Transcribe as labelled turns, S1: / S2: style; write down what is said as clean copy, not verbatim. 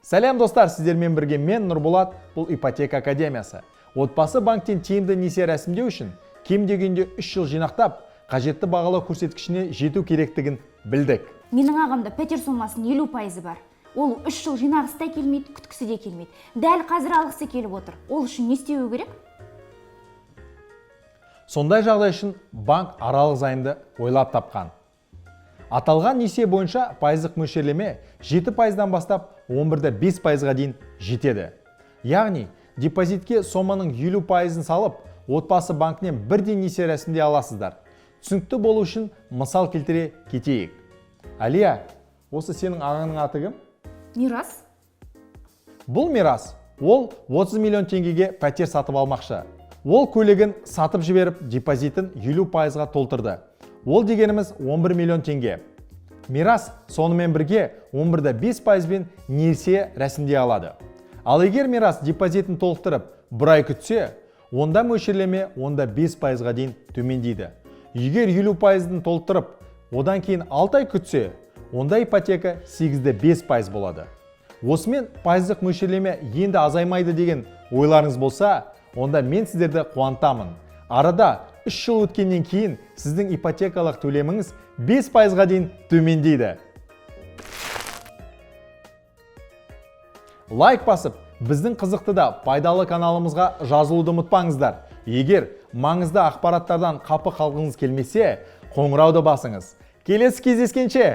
S1: Сәлем достар, сіздермен бірге мен Нұрболат, бұл ипотека академиясы. Отбасы банктен тиімді несие рәсімдеу үшін кем дегенде 3 жыл жинақтап, қажетті бағалау көрсеткішіне жету керектігін білдік.
S2: Менің ағамда пәтер сомасының 50% бар. Ол 3 жыл жинағысы да келмейді, күткісі де келмейді. Дәл қазір алғысы келіп отыр. Ол үшін не істеуі керек?
S1: Сондай жағдай үшін банк аралық займды ойлап тапқан. Аталған несие бойынша пайыздық мөлшерлеме 7%-дан бастап 11,5%-ға дейін жетеді. Яғни, депозитке соманың 50%-ын салып, отбасы банкінен бірден несие рәсімдей аласыздар. Түсінікті болу үшін мысал келтіре кетейік. Алия, осы сенің ағаңның аты кім?
S2: Мирас.
S1: Бұл Мирас. Ол 30 миллион теңгеге пәтер сатып алмақшы. Ол көлігін сатып жіберіп, депозитін 50%-ға толтырды. Ол дегеніміз 11 миллион теңге. Мирас сонымен бірге 11,5%-бен несие рәсімдей алады. Ал егер Мирас депозитін толықтырып, бір ай күтсе, онда мөлшерлеме 5%-ға дейін төмендейді. Егер 50%-ын толықтырып, одан кейін 6 ай күтсе, онда ипотека 8,5% болады. Осымен пайыздық мөлшерлеме енді азаймайды деген ойларыңыз болса, онда мен сіздерді қуантамын. Арада 3 жыл өткеннен кейін сіздің ипотекалық төлеміңіз 5%-ға дейін төмендейді. Лайк басып, біздің қызықты да пайдалы каналымызға жазылуды ұмытпаңыздар. Егер маңызды ақпараттардан қапы қалғыңыз келмесе, қоңырауды басыңыз. Келесі кездескенше!